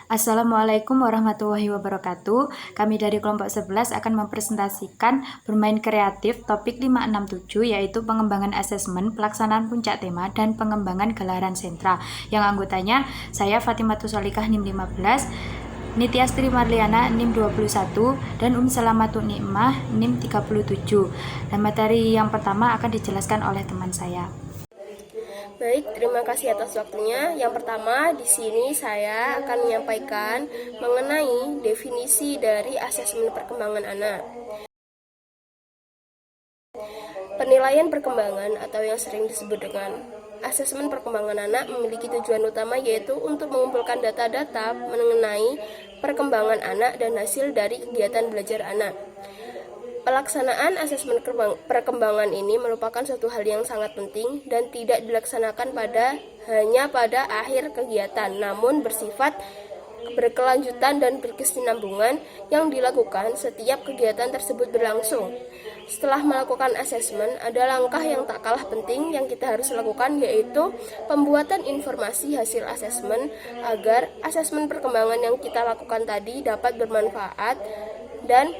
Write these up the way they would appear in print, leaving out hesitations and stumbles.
Assalamualaikum warahmatullahi wabarakatuh. Kami dari kelompok 11 akan mempresentasikan bermain kreatif topik 567 yaitu pengembangan asesmen, pelaksanaan puncak tema, dan pengembangan gelaran sentra. Yang anggotanya saya Fatimatus Solikah NIM 15, Nitiastri Marliana NIM 21, dan Salamatun Nikmah NIM 37. Dan materi yang pertama akan dijelaskan oleh teman saya. Baik, terima kasih atas waktunya. Yang pertama, di sini saya akan menyampaikan mengenai definisi dari asesmen perkembangan anak. Penilaian perkembangan atau yang sering disebut dengan asesmen perkembangan anak memiliki tujuan utama yaitu untuk mengumpulkan data-data mengenai perkembangan anak dan hasil dari kegiatan belajar anak. Pelaksanaan asesmen perkembangan ini merupakan suatu hal yang sangat penting dan tidak dilaksanakan hanya pada akhir kegiatan, namun bersifat berkelanjutan dan berkesinambungan yang dilakukan setiap kegiatan tersebut berlangsung. Setelah melakukan asesmen, ada langkah yang tak kalah penting yang kita harus lakukan, yaitu pembuatan informasi hasil asesmen agar asesmen perkembangan yang kita lakukan tadi dapat bermanfaat dan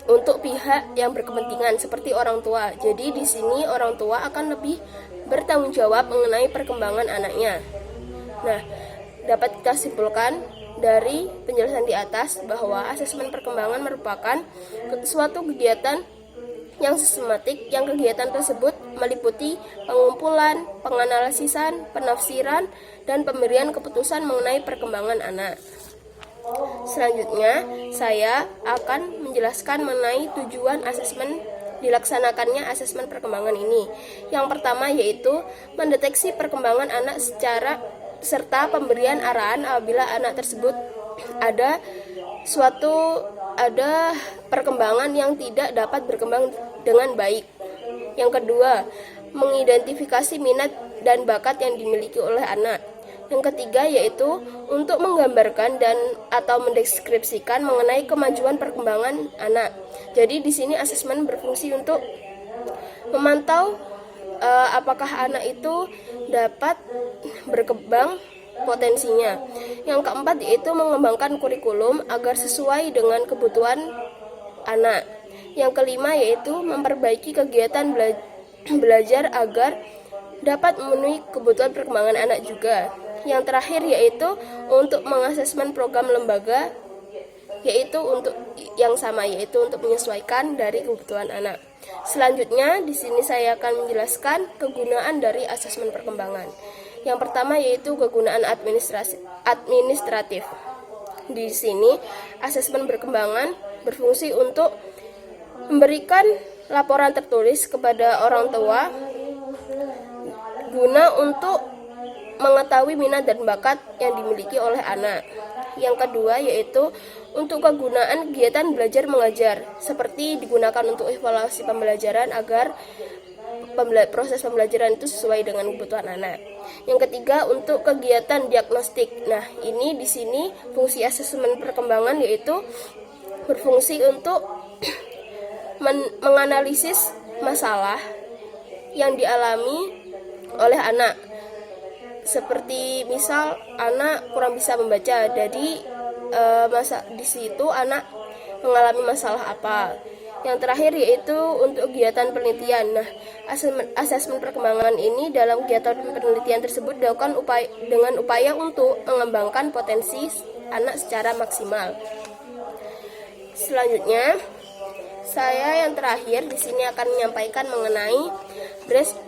untuk pihak yang berkepentingan seperti orang tua. Jadi di sini orang tua akan lebih bertanggung jawab mengenai perkembangan anaknya. Nah, dapat kita simpulkan dari penjelasan di atas bahwa asesmen perkembangan merupakan suatu kegiatan yang sistematik yang kegiatan tersebut meliputi pengumpulan, penganalisisan, penafsiran, dan pemberian keputusan mengenai perkembangan anak. Selanjutnya, saya akan menjelaskan mengenai tujuan asesmen dilaksanakannya asesmen perkembangan ini. Yang pertama yaitu mendeteksi perkembangan anak serta pemberian arahan apabila anak tersebut ada perkembangan yang tidak dapat berkembang dengan baik. Yang kedua, mengidentifikasi minat dan bakat yang dimiliki oleh anak. Yang ketiga yaitu untuk menggambarkan dan atau mendeskripsikan mengenai kemajuan perkembangan anak. Jadi di sini asesmen berfungsi untuk memantau apakah anak itu dapat berkembang potensinya. Yang keempat yaitu mengembangkan kurikulum agar sesuai dengan kebutuhan anak. Yang kelima yaitu memperbaiki kegiatan belajar agar dapat memenuhi kebutuhan perkembangan anak juga. Yang terakhir yaitu untuk mengasesmen program lembaga yaitu untuk menyesuaikan dari kebutuhan anak. Selanjutnya di sini saya akan menjelaskan kegunaan dari asesmen perkembangan. Yang pertama yaitu kegunaan administratif. Di sini asesmen perkembangan berfungsi untuk memberikan laporan tertulis kepada orang tua guna untuk mengetahui minat dan bakat yang dimiliki oleh anak. Yang kedua yaitu untuk kegunaan kegiatan belajar mengajar, seperti digunakan untuk evaluasi pembelajaran agar proses pembelajaran itu sesuai dengan kebutuhan anak. Yang ketiga untuk kegiatan diagnostik. Nah, ini di sini fungsi asesmen perkembangan yaitu berfungsi untuk menganalisis masalah yang dialami oleh anak. Seperti misal anak kurang bisa membaca, jadi di situ anak mengalami masalah apa. Yang terakhir yaitu untuk kegiatan penelitian. Nah, asesmen perkembangan ini dalam kegiatan penelitian tersebut dilakukan dengan upaya untuk mengembangkan potensi anak secara maksimal. Selanjutnya, saya yang terakhir di sini akan menyampaikan mengenai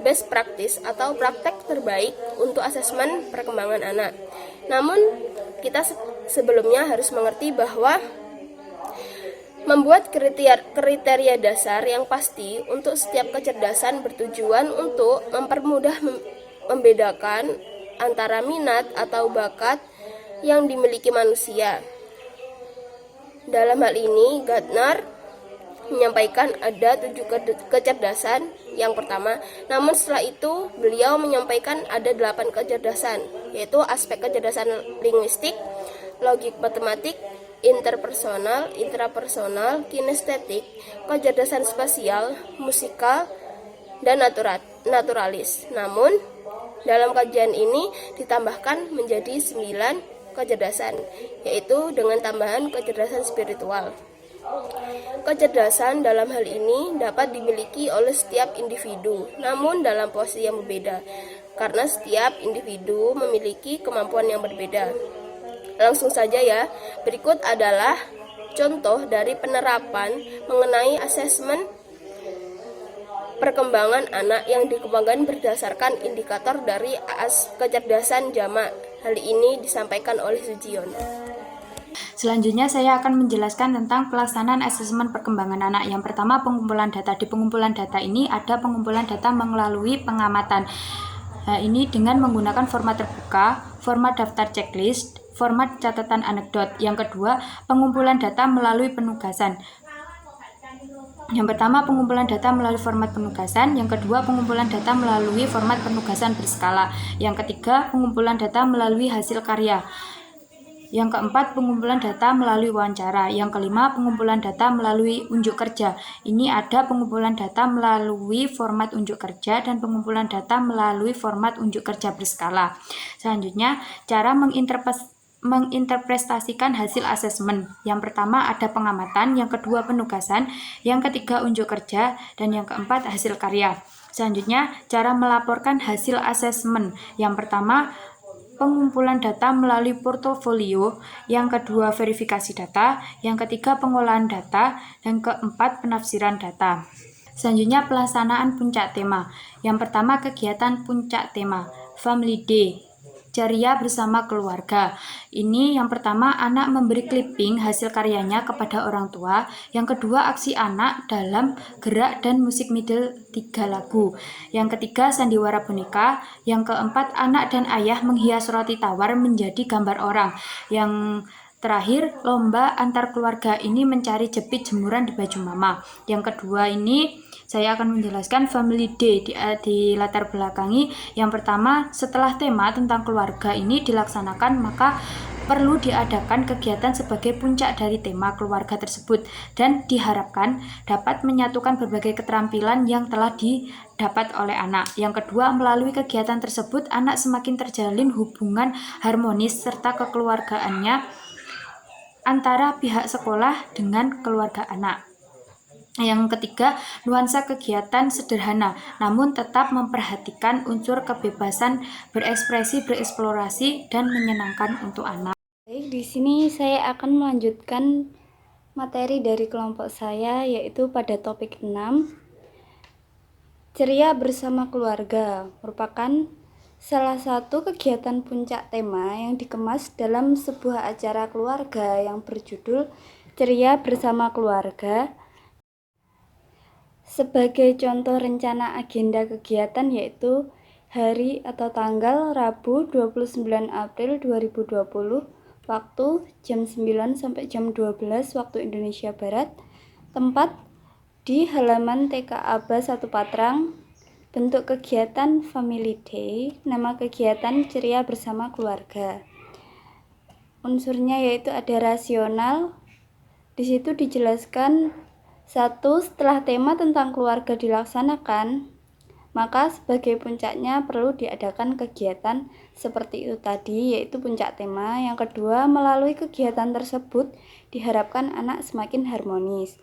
best practice atau praktek terbaik untuk asesmen perkembangan anak. Namun, kita sebelumnya harus mengerti bahwa membuat kriteria dasar yang pasti untuk setiap kecerdasan bertujuan untuk mempermudah membedakan antara minat atau bakat yang dimiliki manusia. Dalam hal ini, Gardner menyampaikan ada 7 kecerdasan yang pertama. Namun setelah itu beliau menyampaikan ada 8 kecerdasan, yaitu aspek kecerdasan linguistik, logik matematik, interpersonal, intrapersonal, kinestetik, kecerdasan spasial, musikal, dan naturalis. Namun dalam kajian ini ditambahkan menjadi 9 kecerdasan, yaitu dengan tambahan kecerdasan spiritual. Kecerdasan dalam hal ini dapat dimiliki oleh setiap individu, namun dalam posisi yang berbeda, karena setiap individu memiliki kemampuan yang berbeda. Langsung saja ya, berikut adalah contoh dari penerapan mengenai asesmen perkembangan anak yang dikembangkan berdasarkan indikator dari kecerdasan jamak. Hal ini disampaikan oleh Sujion. Selanjutnya saya akan menjelaskan tentang pelaksanaan asesmen perkembangan anak. Yang pertama, pengumpulan data. Di pengumpulan data ini ada pengumpulan data melalui pengamatan. Ini dengan menggunakan format terbuka, format daftar checklist, format catatan anekdot. Yang kedua, pengumpulan data melalui penugasan. Yang pertama, pengumpulan data melalui format penugasan. Yang kedua, pengumpulan data melalui format penugasan berskala. Yang ketiga, pengumpulan data melalui hasil karya. Yang keempat, pengumpulan data melalui wawancara. Yang kelima, pengumpulan data melalui unjuk kerja. Ini ada pengumpulan data melalui format unjuk kerja dan pengumpulan data melalui format unjuk kerja berskala. Selanjutnya, cara menginterpretasikan hasil asesmen. Yang pertama ada pengamatan, yang kedua penugasan, yang ketiga unjuk kerja, dan yang keempat hasil karya. Selanjutnya, cara melaporkan hasil asesmen. Yang pertama, pengumpulan data melalui portofolio, yang kedua verifikasi data, yang ketiga pengolahan data, dan keempat penafsiran data. Selanjutnya pelaksanaan puncak tema. Yang pertama kegiatan puncak tema, Family Day, ceria bersama keluarga. Ini yang pertama anak memberi clipping hasil karyanya kepada orang tua. Yang kedua aksi anak dalam gerak dan musik middle 3 lagu. Yang ketiga sandiwara boneka. Yang keempat anak dan ayah menghias roti tawar menjadi gambar orang. Yang terakhir lomba antar keluarga ini mencari jepit jemuran di baju mama. Yang kedua ini saya akan menjelaskan Family Day di latar belakangi. Yang pertama, setelah tema tentang keluarga ini dilaksanakan, maka perlu diadakan kegiatan sebagai puncak dari tema keluarga tersebut dan diharapkan dapat menyatukan berbagai keterampilan yang telah didapat oleh anak. Yang kedua, melalui kegiatan tersebut anak semakin terjalin hubungan harmonis serta kekeluargaannya antara pihak sekolah dengan keluarga anak. Yang ketiga, nuansa kegiatan sederhana, namun tetap memperhatikan unsur kebebasan berekspresi, bereksplorasi, dan menyenangkan untuk anak. Baik, di sini saya akan melanjutkan materi dari kelompok saya, yaitu pada topik 6. Ceria bersama keluarga merupakan salah satu kegiatan puncak tema yang dikemas dalam sebuah acara keluarga yang berjudul Ceria Bersama Keluarga. Sebagai contoh rencana agenda kegiatan yaitu hari atau tanggal Rabu 29 April 2020, waktu jam 9 sampai jam 12 waktu Indonesia Barat, tempat di halaman TK Aba 1 Patrang, bentuk kegiatan Family Day, nama kegiatan Ceria Bersama Keluarga. Unsurnya yaitu ada rasional, di situ dijelaskan 1. Setelah tema tentang keluarga dilaksanakan, maka sebagai puncaknya perlu diadakan kegiatan seperti itu tadi, yaitu puncak tema. Yang kedua, melalui kegiatan tersebut diharapkan anak semakin harmonis.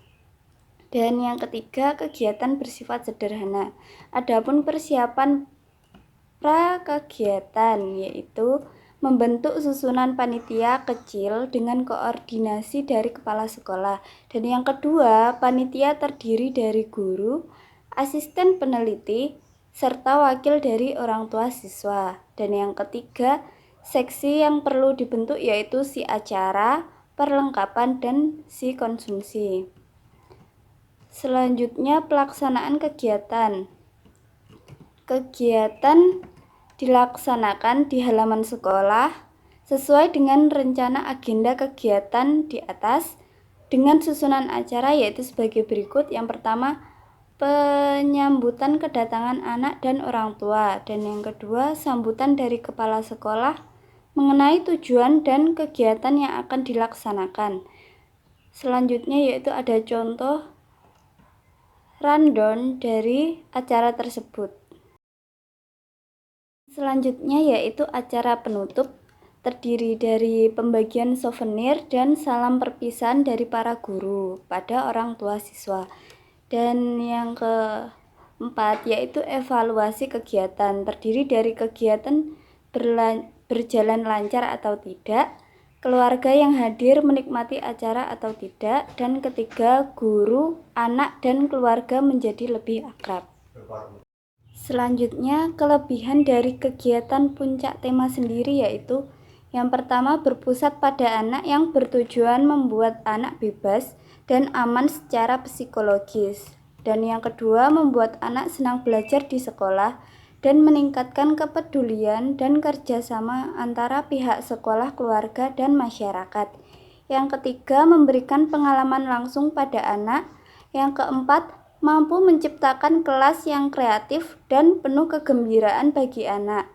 Dan yang ketiga, kegiatan bersifat sederhana. Adapun persiapan pra-kegiatan yaitu membentuk susunan panitia kecil dengan koordinasi dari kepala sekolah. Dan yang kedua, panitia terdiri dari guru, asisten peneliti, serta wakil dari orang tua siswa. Dan yang ketiga, seksi yang perlu dibentuk yaitu si acara, perlengkapan, dan si konsumsi. Selanjutnya, pelaksanaan kegiatan. Kegiatan dilaksanakan di halaman sekolah sesuai dengan rencana agenda kegiatan di atas dengan susunan acara yaitu sebagai berikut. Yang pertama, penyambutan kedatangan anak dan orang tua, dan yang kedua, sambutan dari kepala sekolah mengenai tujuan dan kegiatan yang akan dilaksanakan. Selanjutnya yaitu ada contoh rundown dari acara tersebut. Selanjutnya yaitu acara penutup. terdiri dari pembagian souvenir dan salam perpisahan dari para guru pada orang tua siswa. Dan yang keempat yaitu evaluasi kegiatan, terdiri dari kegiatan berjalan lancar atau tidak, keluarga yang hadir menikmati acara atau tidak, dan ketiga, guru, anak, dan keluarga menjadi lebih akrab. Selanjutnya, kelebihan dari kegiatan puncak tema sendiri yaitu yang pertama, berpusat pada anak yang bertujuan membuat anak bebas dan aman secara psikologis. Dan yang kedua, membuat anak senang belajar di sekolah dan meningkatkan kepedulian dan kerjasama antara pihak sekolah, keluarga, dan masyarakat. Yang ketiga, memberikan pengalaman langsung pada anak. Yang keempat, mampu menciptakan kelas yang kreatif dan penuh kegembiraan bagi anak.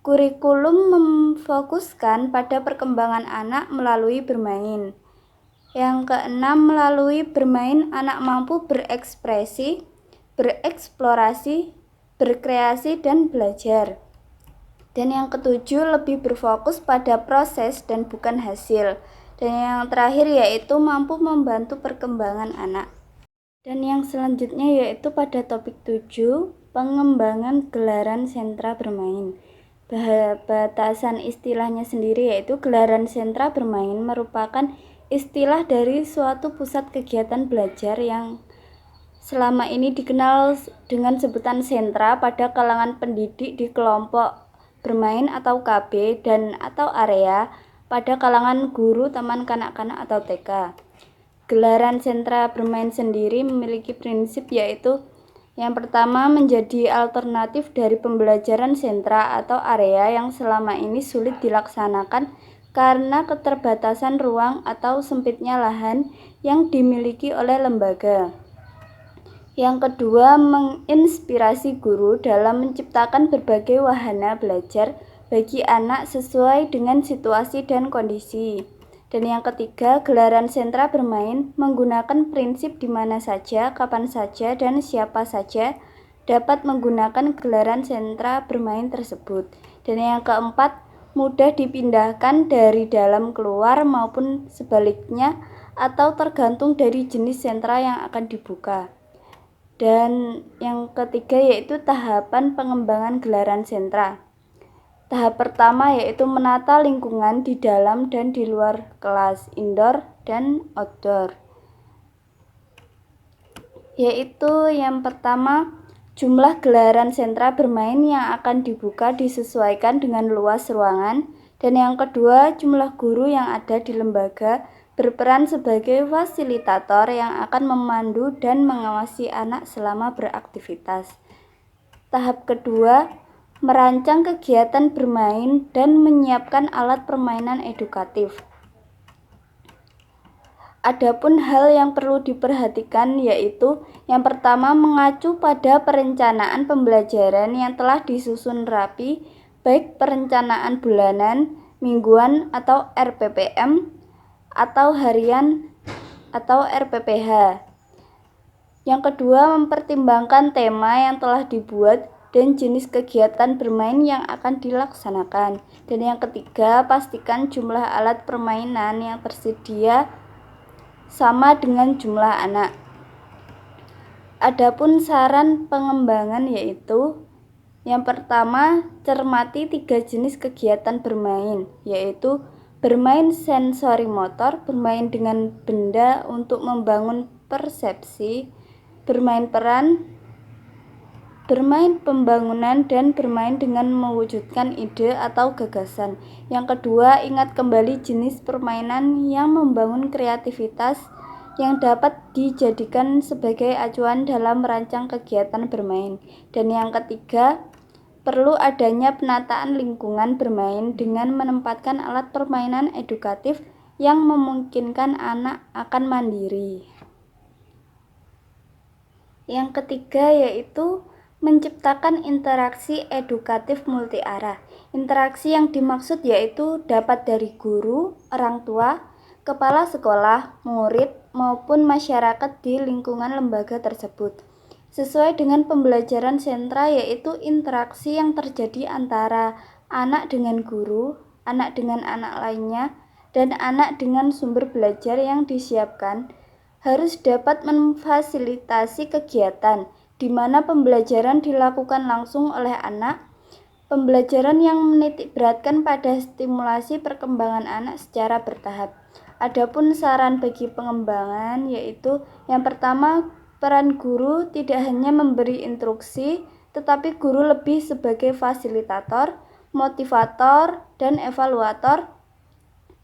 Kurikulum memfokuskan pada perkembangan anak melalui bermain. Yang keenam, melalui bermain anak mampu berekspresi, bereksplorasi, berkreasi, dan belajar. Dan yang ketujuh, lebih berfokus pada proses dan bukan hasil. Dan yang terakhir yaitu mampu membantu perkembangan anak. Dan yang selanjutnya yaitu pada topik 7, pengembangan gelaran sentra bermain. Batasan istilahnya sendiri yaitu gelaran sentra bermain merupakan istilah dari suatu pusat kegiatan belajar yang selama ini dikenal dengan sebutan sentra pada kalangan pendidik di kelompok bermain atau KB dan atau area pada kalangan guru taman kanak-kanak atau TK. Gelaran sentra bermain sendiri memiliki prinsip yaitu yang pertama, menjadi alternatif dari pembelajaran sentra atau area yang selama ini sulit dilaksanakan karena keterbatasan ruang atau sempitnya lahan yang dimiliki oleh lembaga. Yang kedua, menginspirasi guru dalam menciptakan berbagai wahana belajar bagi anak sesuai dengan situasi dan kondisi. Dan yang ketiga, gelaran sentra bermain menggunakan prinsip di mana saja, kapan saja, dan siapa saja dapat menggunakan gelaran sentra bermain tersebut. Dan yang keempat, mudah dipindahkan dari dalam keluar maupun sebaliknya atau tergantung dari jenis sentra yang akan dibuka. Dan yang ketiga yaitu tahapan pengembangan gelaran sentra. Tahap pertama yaitu menata lingkungan di dalam dan di luar kelas, indoor dan outdoor. Yaitu yang pertama, jumlah gelaran sentra bermain yang akan dibuka disesuaikan dengan luas ruangan. Dan yang kedua, jumlah guru yang ada di lembaga berperan sebagai fasilitator yang akan memandu dan mengawasi anak selama beraktivitas. Tahap kedua, merancang kegiatan bermain dan menyiapkan alat permainan edukatif. Adapun hal yang perlu diperhatikan yaitu yang pertama, mengacu pada perencanaan pembelajaran yang telah disusun rapi, baik perencanaan bulanan, mingguan atau RPPM atau harian atau RPPH. Yang kedua, mempertimbangkan tema yang telah dibuat dan jenis kegiatan bermain yang akan dilaksanakan. Dan yang ketiga, pastikan jumlah alat permainan yang tersedia sama dengan jumlah anak. Adapun saran pengembangan yaitu yang pertama, cermati 3 jenis kegiatan bermain, yaitu bermain sensori motor, bermain dengan benda untuk membangun persepsi, bermain peran, bermain pembangunan, dan bermain dengan mewujudkan ide atau gagasan. Yang kedua, ingat kembali jenis permainan yang membangun kreativitas yang dapat dijadikan sebagai acuan dalam merancang kegiatan bermain. Dan yang ketiga, perlu adanya penataan lingkungan bermain dengan menempatkan alat permainan edukatif yang memungkinkan anak akan mandiri. Yang ketiga yaitu menciptakan interaksi edukatif multiarah. Interaksi yang dimaksud yaitu dapat dari guru, orang tua, kepala sekolah, murid, maupun masyarakat di lingkungan lembaga tersebut. Sesuai dengan pembelajaran sentra yaitu interaksi yang terjadi antara anak dengan guru, anak dengan anak lainnya, dan anak dengan sumber belajar yang disiapkan harus dapat memfasilitasi kegiatan di mana pembelajaran dilakukan langsung oleh anak, pembelajaran yang menitik beratkan pada stimulasi perkembangan anak secara bertahap. Adapun saran bagi pengembangan yaitu yang pertama, peran guru tidak hanya memberi instruksi, tetapi guru lebih sebagai fasilitator, motivator, dan evaluator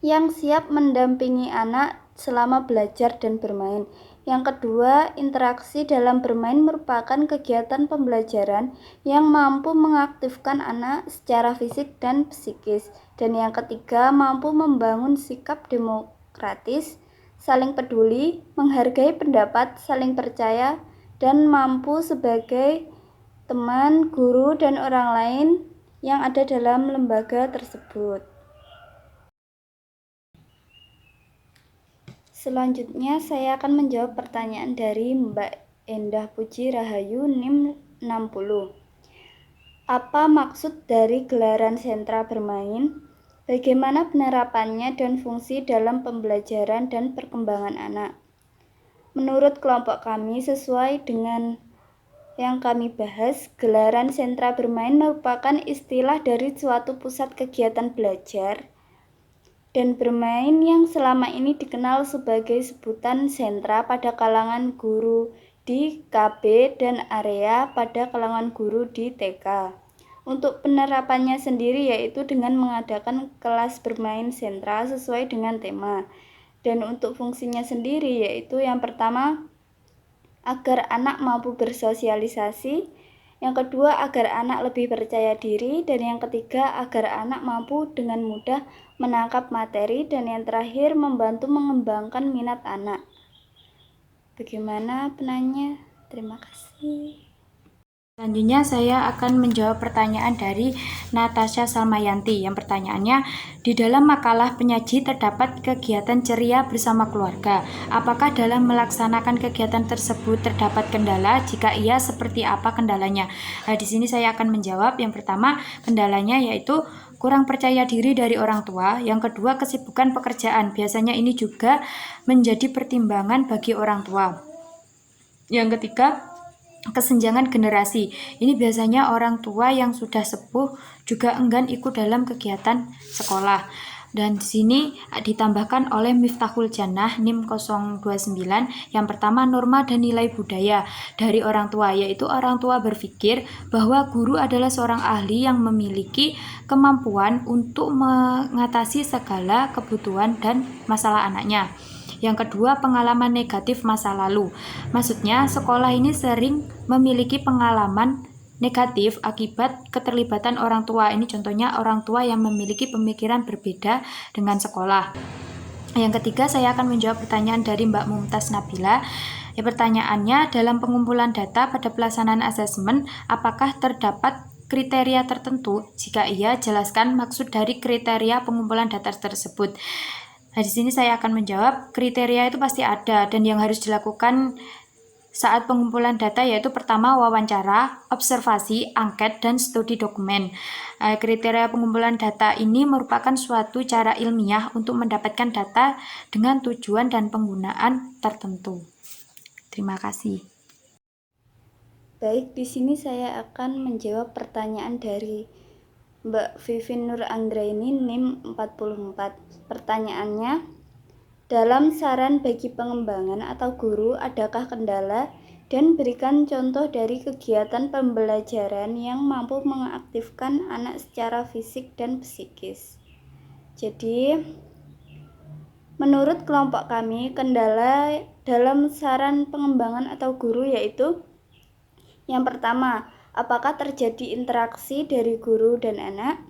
yang siap mendampingi anak selama belajar dan bermain. Yang kedua, interaksi dalam bermain merupakan kegiatan pembelajaran yang mampu mengaktifkan anak secara fisik dan psikis. Dan yang ketiga, mampu membangun sikap demokratis, saling peduli, menghargai pendapat, saling percaya, dan mampu sebagai teman, guru, dan orang lain yang ada dalam lembaga tersebut. Selanjutnya saya akan menjawab pertanyaan dari Mbak Endah Puji Rahayu NIM 60. Apa maksud dari gelaran sentra bermain? Bagaimana penerapannya dan fungsi dalam pembelajaran dan perkembangan anak? Menurut kelompok kami, sesuai dengan yang kami bahas, gelaran sentra bermain merupakan istilah dari suatu pusat kegiatan belajar dan bermain yang selama ini dikenal sebagai sebutan sentra pada kalangan guru di KB dan area pada kalangan guru di TK. Untuk penerapannya sendiri yaitu dengan mengadakan kelas bermain sentra sesuai dengan tema. Dan untuk fungsinya sendiri yaitu yang pertama, agar anak mampu bersosialisasi, yang kedua agar anak lebih percaya diri, dan yang ketiga agar anak mampu dengan mudah menangkap materi, dan yang terakhir membantu mengembangkan minat anak. Bagaimana penanya? Terima kasih. Selanjutnya saya akan menjawab pertanyaan dari Natasha Salmayanti. Yang pertanyaannya, di dalam makalah penyaji terdapat kegiatan ceria bersama keluarga. Apakah dalam melaksanakan kegiatan tersebut terdapat kendala? Jika iya, seperti apa kendalanya? Nah, di sini saya akan menjawab. Yang pertama, kendalanya yaitu kurang percaya diri dari orang tua. Yang kedua, kesibukan pekerjaan. Biasanya ini juga menjadi pertimbangan bagi orang tua. Yang ketiga, kesenjangan generasi. Ini biasanya orang tua yang sudah sepuh juga enggan ikut dalam kegiatan sekolah. Dan di sini ditambahkan oleh Miftahul Jannah NIM 029. Yang pertama, norma dan nilai budaya dari orang tua, yaitu orang tua berpikir bahwa guru adalah seorang ahli yang memiliki kemampuan untuk mengatasi segala kebutuhan dan masalah anaknya. Yang kedua, pengalaman negatif masa lalu. Maksudnya, sekolah ini sering memiliki pengalaman negatif akibat keterlibatan orang tua. Ini contohnya orang tua yang memiliki pemikiran berbeda dengan sekolah. Yang ketiga, saya akan menjawab pertanyaan dari Mbak Mumtaz Nabila. Pertanyaannya, dalam pengumpulan data pada pelaksanaan asesmen, apakah terdapat kriteria tertentu? Jika iya, jelaskan maksud dari kriteria pengumpulan data tersebut. Nah, di sini saya akan menjawab, kriteria itu pasti ada dan yang harus dilakukan saat pengumpulan data yaitu pertama wawancara, observasi, angket, dan studi dokumen. Kriteria pengumpulan data ini merupakan suatu cara ilmiah untuk mendapatkan data dengan tujuan dan penggunaan tertentu. Terima kasih. Baik, di sini saya akan menjawab pertanyaan dari Mbak Vivin Nur Anggraini NIM 44. Pertanyaannya, dalam saran bagi pengembangan atau guru, adakah kendala? Dan berikan contoh dari kegiatan pembelajaran yang mampu mengaktifkan anak secara fisik dan psikis. Jadi, menurut kelompok kami, kendala dalam saran pengembangan atau guru yaitu yang pertama, apakah terjadi interaksi dari guru dan anak?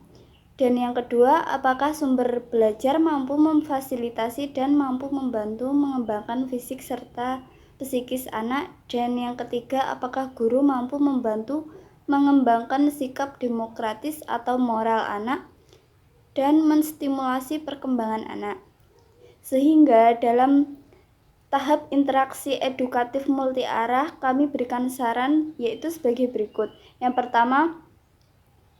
Dan yang kedua, apakah sumber belajar mampu memfasilitasi dan mampu membantu mengembangkan fisik serta psikis anak? Dan yang ketiga, apakah guru mampu membantu mengembangkan sikap demokratis atau moral anak dan menstimulasi perkembangan anak? Sehingga dalam tahap interaksi edukatif multi arah, kami berikan saran yaitu sebagai berikut. Yang pertama,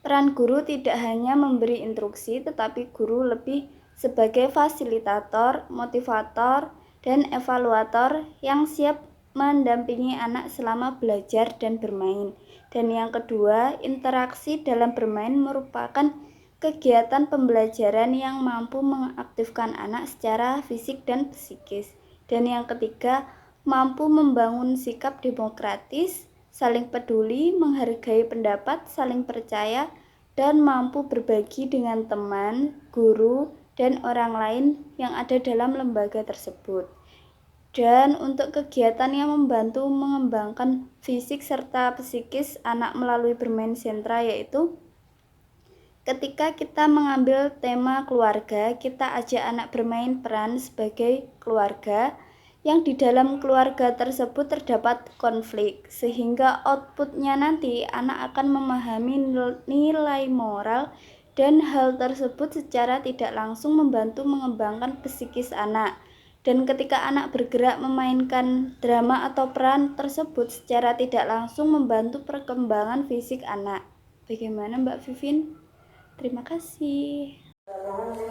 Peran guru tidak hanya memberi instruksi, tetapi guru lebih sebagai fasilitator, motivator, dan evaluator yang siap mendampingi anak selama belajar dan bermain. Dan yang kedua, interaksi dalam bermain merupakan kegiatan pembelajaran yang mampu mengaktifkan anak secara fisik dan psikis. Dan yang ketiga, mampu membangun sikap demokratis, saling peduli, menghargai pendapat, saling percaya, dan mampu berbagi dengan teman, guru, dan orang lain yang ada dalam lembaga tersebut. Dan untuk kegiatan yang membantu mengembangkan fisik serta psikis anak melalui bermain sentra, yaitu ketika kita mengambil tema keluarga, kita ajak anak bermain peran sebagai keluarga yang di dalam keluarga tersebut terdapat konflik, sehingga outputnya nanti anak akan memahami nilai moral, dan hal tersebut secara tidak langsung membantu mengembangkan psikis anak. Dan ketika anak bergerak memainkan drama atau peran tersebut secara tidak langsung membantu perkembangan fisik anak. Bagaimana Mbak Vivin? Terima kasih.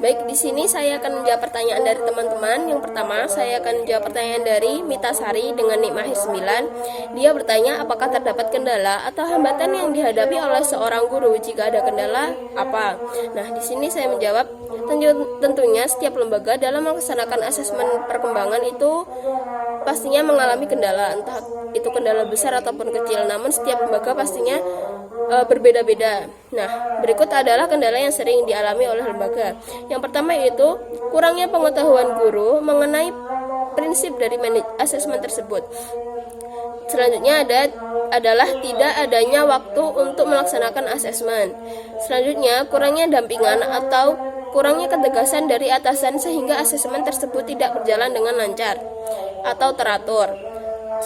Baik, di sini saya akan menjawab pertanyaan dari teman-teman. Yang pertama, saya akan menjawab pertanyaan dari Mita Sari dengan Nikmah 9. Dia bertanya apakah terdapat kendala atau hambatan yang dihadapi oleh seorang guru. Jika ada kendala, apa? Nah, di sini saya menjawab, tentunya setiap lembaga dalam melaksanakan asesmen perkembangan itu pastinya mengalami kendala, entah itu kendala besar ataupun kecil. Namun setiap lembaga pastinya berbeda-beda. Nah, berikut adalah kendala yang sering dialami oleh lembaga. Yang pertama yaitu kurangnya pengetahuan guru mengenai prinsip dari asesmen tersebut. Selanjutnya adalah tidak adanya waktu untuk melaksanakan asesmen. Selanjutnya, kurangnya dampingan atau kurangnya ketegasan dari atasan sehingga asesmen tersebut tidak berjalan dengan lancar atau teratur.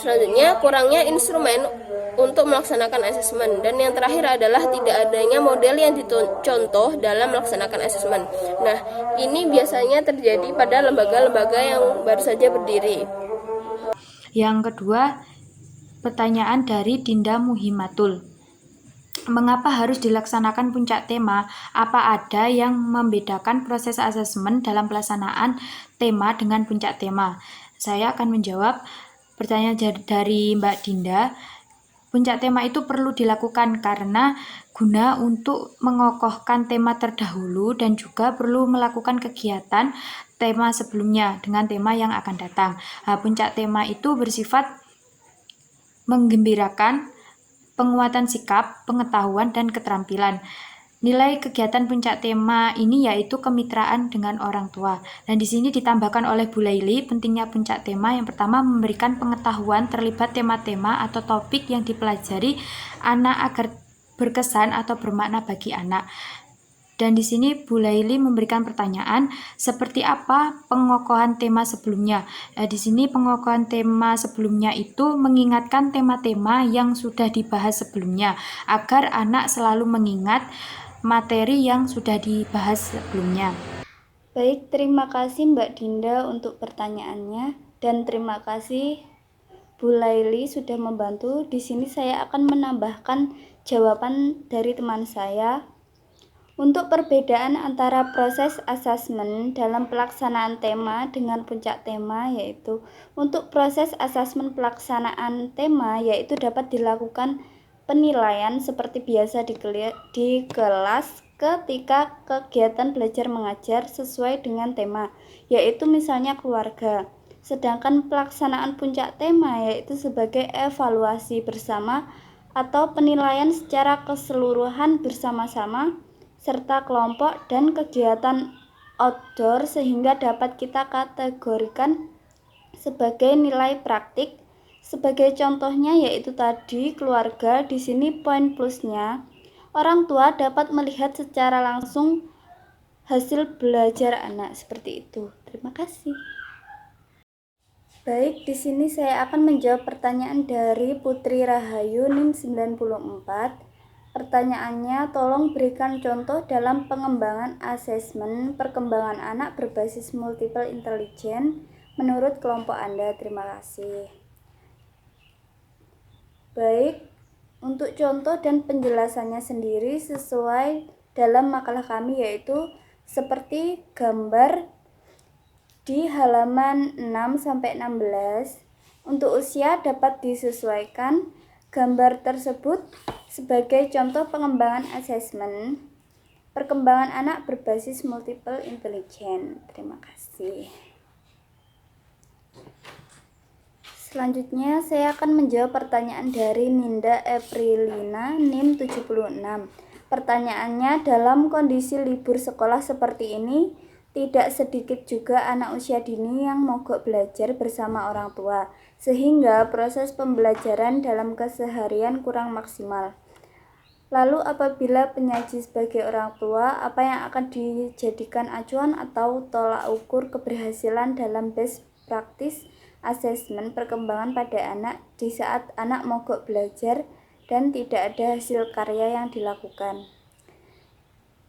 Selanjutnya, kurangnya instrumen untuk melaksanakan asesmen. Dan yang terakhir adalah tidak adanya model yang dicontoh dalam melaksanakan asesmen. Nah, ini biasanya terjadi pada lembaga-lembaga yang baru saja berdiri. Yang kedua, pertanyaan dari Dinda Muhimatul. Mengapa harus dilaksanakan puncak tema? Apa ada yang membedakan proses asesmen dalam pelaksanaan tema dengan puncak tema? Saya akan menjawab pertanyaan dari Mbak Dinda. Puncak tema itu perlu dilakukan karena guna untuk mengokohkan tema terdahulu dan juga perlu melakukan kegiatan tema sebelumnya dengan tema yang akan datang. Puncak tema itu bersifat menggembirakan, penguatan sikap, pengetahuan, dan keterampilan. Nilai kegiatan puncak tema ini yaitu kemitraan dengan orang tua. Dan di sini ditambahkan oleh Bu Laili pentingnya puncak tema. Yang pertama, memberikan pengetahuan terlibat tema-tema atau topik yang dipelajari anak agar berkesan atau bermakna bagi anak. Dan di sini Bu Laili memberikan pertanyaan, seperti apa pengokohan tema sebelumnya? Di sini pengokohan tema sebelumnya itu mengingatkan tema-tema yang sudah dibahas sebelumnya, agar anak selalu mengingat materi yang sudah dibahas sebelumnya. Baik, terima kasih Mbak Dinda untuk pertanyaannya, dan terima kasih Bu Laili sudah membantu. Di sini saya akan menambahkan jawaban dari teman saya. Untuk perbedaan antara proses asesmen dalam pelaksanaan tema dengan puncak tema, yaitu untuk proses asesmen pelaksanaan tema yaitu dapat dilakukan penilaian seperti biasa di kelas ketika kegiatan belajar mengajar sesuai dengan tema, yaitu misalnya keluarga. Sedangkan pelaksanaan puncak tema yaitu sebagai evaluasi bersama atau penilaian secara keseluruhan bersama-sama serta kelompok dan kegiatan outdoor, sehingga dapat kita kategorikan sebagai nilai praktik. Sebagai contohnya yaitu tadi keluarga. Di sini poin plusnya, orang tua dapat melihat secara langsung hasil belajar anak, seperti itu. Terima kasih. Baik, di sini saya akan menjawab pertanyaan dari Putri Rahayu NIM 94. Pertanyaannya, tolong berikan contoh dalam pengembangan asesmen perkembangan anak berbasis multiple intelligence menurut kelompok Anda. Terima kasih. Baik, Untuk contoh dan penjelasannya sendiri sesuai dalam makalah kami, yaitu seperti gambar di halaman 6-16. Untuk usia dapat disesuaikan gambar tersebut sebagai contoh pengembangan asesmen perkembangan anak berbasis multiple intelligence. Terima kasih. Selanjutnya saya akan menjawab pertanyaan dari Ninda Eprilina NIM 76. Pertanyaannya, dalam kondisi libur sekolah seperti ini, tidak sedikit juga anak usia dini yang mogok belajar bersama orang tua, sehingga proses pembelajaran dalam keseharian kurang maksimal. Lalu apabila penyaji sebagai orang tua, apa yang akan dijadikan acuan atau tolak ukur keberhasilan dalam best practice asesmen perkembangan pada anak di saat anak mogok belajar dan tidak ada hasil karya yang dilakukan?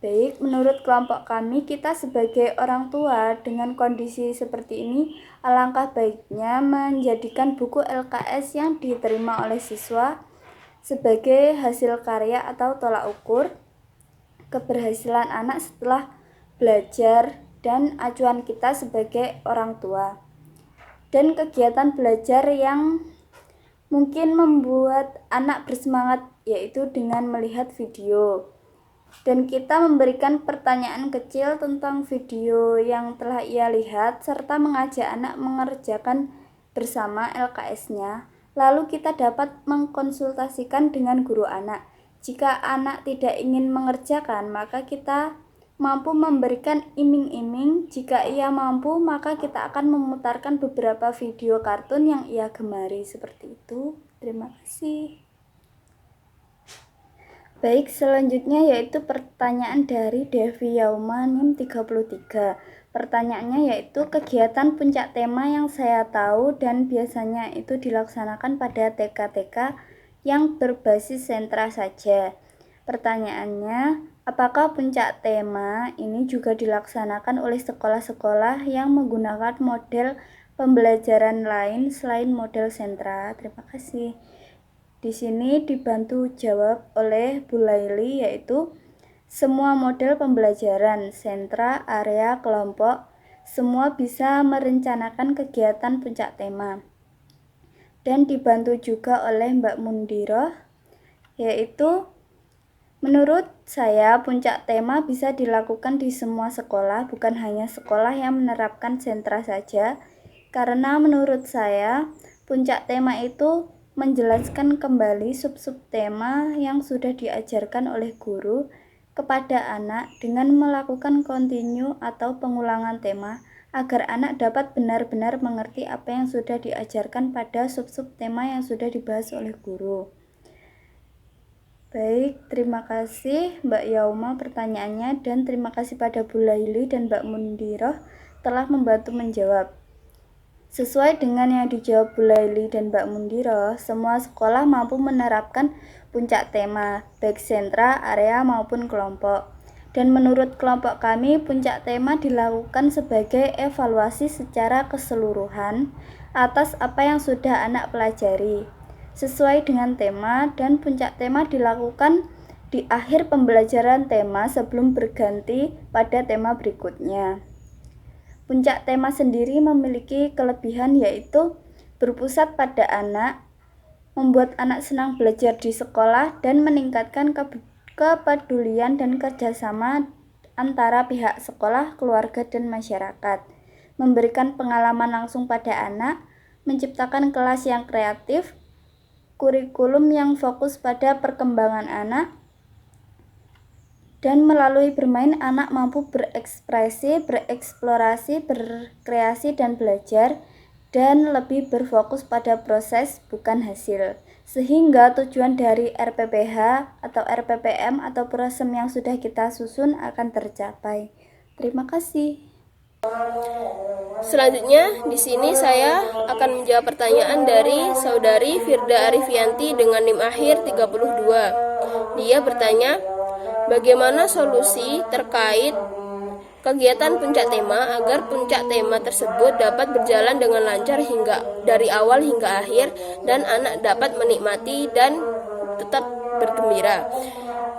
Baik, menurut kelompok kami, kita sebagai orang tua dengan kondisi seperti ini, alangkah baiknya menjadikan buku LKS yang diterima oleh siswa sebagai hasil karya atau tolak ukur keberhasilan anak setelah belajar dan acuan kita sebagai orang tua. Dan kegiatan belajar yang mungkin membuat anak bersemangat, yaitu dengan melihat video. Dan kita memberikan pertanyaan kecil tentang video yang telah ia lihat, serta mengajak anak mengerjakan bersama LKS-nya. Lalu kita dapat mengkonsultasikan dengan guru anak. Jika anak tidak ingin mengerjakan, maka kita mampu memberikan iming-iming. Jika ia mampu, maka kita akan memutarkan beberapa video kartun yang ia gemari. Seperti itu. Terima kasih. Baik, selanjutnya yaitu pertanyaan dari Devi Yauma NIM 33. Pertanyaannya yaitu kegiatan puncak tema yang saya tahu dan biasanya itu dilaksanakan pada TK-TK yang berbasis sentra saja. Pertanyaannya, apakah puncak tema ini juga dilaksanakan oleh sekolah-sekolah yang menggunakan model pembelajaran lain selain model sentra? Terima kasih. Di sini dibantu jawab oleh Bu Laili, yaitu semua model pembelajaran, sentra, area, kelompok, semua bisa merencanakan kegiatan puncak tema. Dan dibantu juga oleh Mbak Mundiroh, yaitu menurut saya puncak tema bisa dilakukan di semua sekolah, bukan hanya sekolah yang menerapkan sentra saja, karena menurut saya puncak tema itu menjelaskan kembali sub-sub tema yang sudah diajarkan oleh guru kepada anak dengan melakukan kontinu atau pengulangan tema agar anak dapat benar-benar mengerti apa yang sudah diajarkan pada sub-sub tema yang sudah dibahas oleh guru. Baik, terima kasih Mbak Yauma pertanyaannya, dan terima kasih pada Bu Laili dan Mbak Mundiroh telah membantu menjawab. Sesuai dengan yang dijawab Bu Laili dan Mbak Mundiroh, semua sekolah mampu menerapkan puncak tema, baik sentra, area maupun kelompok. Dan menurut kelompok kami, puncak tema dilakukan sebagai evaluasi secara keseluruhan atas apa yang sudah anak pelajari, sesuai dengan tema, dan puncak tema dilakukan di akhir pembelajaran tema sebelum berganti pada tema berikutnya. Puncak tema sendiri memiliki kelebihan, yaitu berpusat pada anak, membuat anak senang belajar di sekolah, dan meningkatkan kepedulian dan kerjasama antara pihak sekolah, keluarga, dan masyarakat, memberikan pengalaman langsung pada anak, menciptakan kelas yang kreatif, kurikulum yang fokus pada perkembangan anak, dan melalui bermain anak mampu berekspresi, bereksplorasi, berkreasi, dan belajar, dan lebih berfokus pada proses bukan hasil, sehingga tujuan dari RPPH atau RPPM atau program yang sudah kita susun akan tercapai. Terima kasih. Selanjutnya, di sini saya akan menjawab pertanyaan dari saudari Firda Arifianti dengan NIM akhir 32. Dia bertanya, bagaimana solusi terkait kegiatan puncak tema agar puncak tema tersebut dapat berjalan dengan lancar hingga dari awal hingga akhir dan anak dapat menikmati dan tetap bergembira.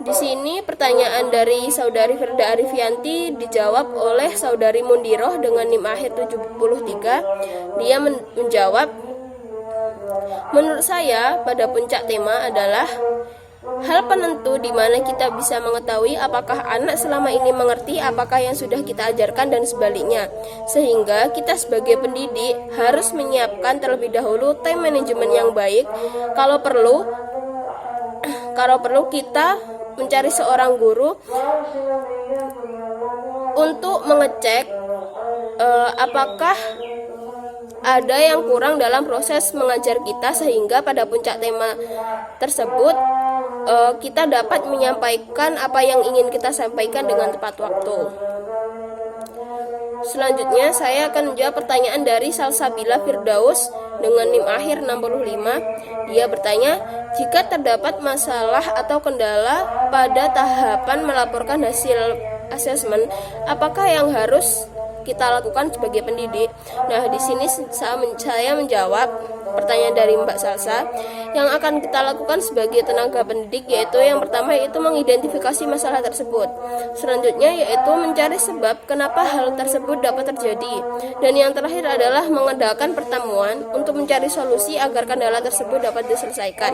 Di sini pertanyaan dari saudari Firda Arifianti dijawab oleh saudari Mundiroh dengan NIM akhir 73. Dia menjawab, menurut saya pada puncak tema adalah hal penentu di mana kita bisa mengetahui apakah anak selama ini mengerti apakah yang sudah kita ajarkan dan sebaliknya. Sehingga kita sebagai pendidik harus menyiapkan terlebih dahulu time management yang baik. Kalau perlu kita mencari seorang guru untuk mengecek apakah ada yang kurang dalam proses mengajar kita, sehingga pada puncak tema tersebut kita dapat menyampaikan apa yang ingin kita sampaikan dengan tepat waktu. Selanjutnya saya akan menjawab pertanyaan dari Salsabila Firdaus dengan NIM akhir 65. Dia bertanya, jika terdapat masalah atau kendala pada tahapan melaporkan hasil asesmen, apakah yang harus kita lakukan sebagai pendidik? Nah, di sini saya menjawab pertanyaan dari Mbak Salsa. Yang akan kita lakukan sebagai tenaga pendidik yaitu yang pertama yaitu mengidentifikasi masalah tersebut. Selanjutnya yaitu mencari sebab kenapa hal tersebut dapat terjadi. Dan yang terakhir adalah mengadakan pertemuan untuk mencari solusi agar kendala tersebut dapat diselesaikan.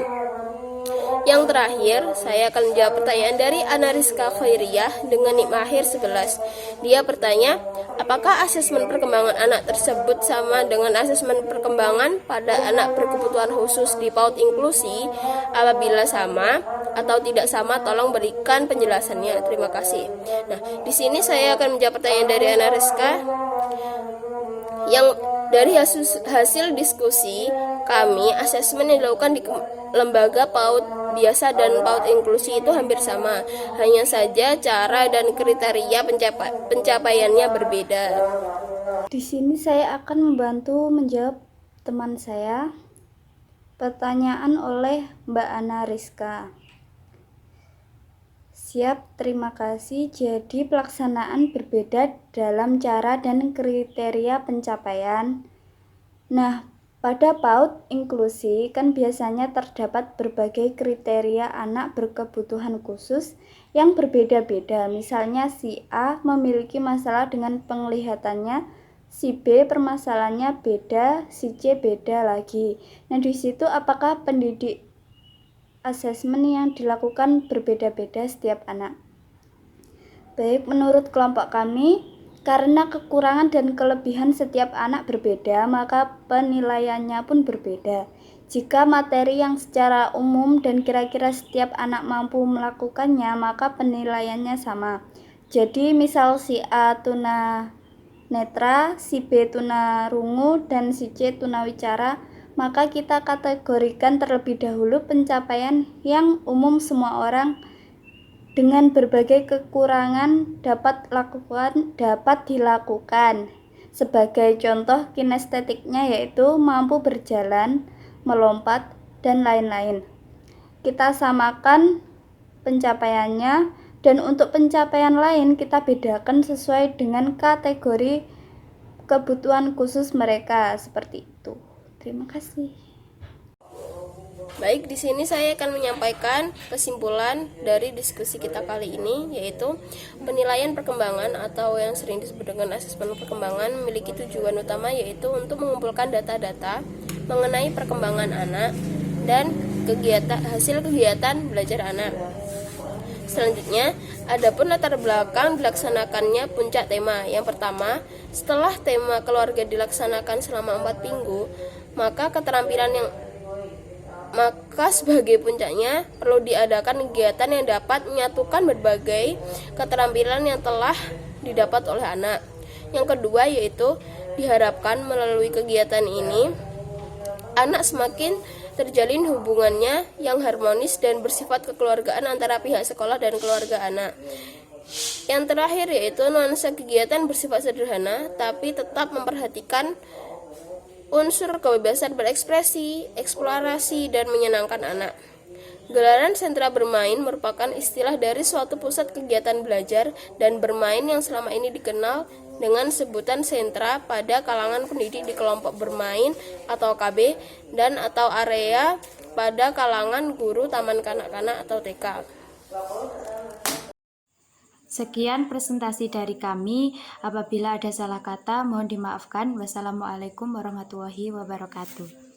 Yang terakhir, saya akan menjawab pertanyaan dari Anariska Khairiyah dengan NIM akhir 11. Dia bertanya, apakah asesmen perkembangan anak tersebut sama dengan asesmen perkembangan pada anak berkebutuhan khusus di PAUD inklusi? Apabila sama atau tidak sama, tolong berikan penjelasannya. Terima kasih. Nah, di sini saya akan menjawab pertanyaan dari Anariska. Yang dari hasil diskusi kami, asesmen yang dilakukan di lembaga PAUD biasa dan PAUD inklusi itu hampir sama. Hanya saja cara dan kriteria pencapaiannya berbeda. Di sini saya akan membantu menjawab teman saya pertanyaan oleh Mbak Ana Rizka. Siap, terima kasih. Jadi pelaksanaan berbeda dalam cara dan kriteria pencapaian. Nah, pada PAUD inklusi kan biasanya terdapat berbagai kriteria anak berkebutuhan khusus yang berbeda-beda. Misalnya si A memiliki masalah dengan penglihatannya, si B permasalahannya beda, si C beda lagi. Nah, di situ apakah pendidik asesmen yang dilakukan berbeda-beda setiap anak? Baik, menurut kelompok kami, karena kekurangan dan kelebihan setiap anak berbeda, maka penilaiannya pun berbeda. Jika materi yang secara umum dan kira-kira setiap anak mampu melakukannya, maka penilaiannya sama. Jadi misal si A tuna netra, si B tuna rungu, dan si C tuna wicara, maka kita kategorikan terlebih dahulu pencapaian yang umum semua orang dengan berbagai kekurangan dapat dilakukan. Sebagai contoh kinestetiknya yaitu mampu berjalan, melompat, dan lain-lain. Kita samakan pencapaiannya, dan untuk pencapaian lain kita bedakan sesuai dengan kategori kebutuhan khusus mereka, seperti itu. Terima kasih. Baik, di sini saya akan menyampaikan kesimpulan dari diskusi kita kali ini, yaitu penilaian perkembangan atau yang sering disebut dengan asesmen perkembangan memiliki tujuan utama yaitu untuk mengumpulkan data-data mengenai perkembangan anak dan hasil kegiatan belajar anak. Selanjutnya, adapun latar belakang dilaksanakannya puncak tema. Yang pertama, setelah tema keluarga dilaksanakan selama 4 minggu, maka sebagai puncaknya perlu diadakan kegiatan yang dapat menyatukan berbagai keterampilan yang telah didapat oleh anak. Yang kedua yaitu diharapkan melalui kegiatan ini anak semakin terjalin hubungannya yang harmonis dan bersifat kekeluargaan antara pihak sekolah dan keluarga anak. Yang terakhir yaitu nuansa kegiatan bersifat sederhana tapi tetap memperhatikan unsur kebebasan berekspresi, eksplorasi, dan menyenangkan anak. Gelaran sentra bermain merupakan istilah dari suatu pusat kegiatan belajar dan bermain yang selama ini dikenal dengan sebutan sentra pada kalangan pendidik di kelompok bermain atau KB dan atau area pada kalangan guru taman kanak-kanak atau TK. Sekian presentasi dari kami. Apabila ada salah kata, mohon dimaafkan. Wassalamualaikum warahmatullahi wabarakatuh.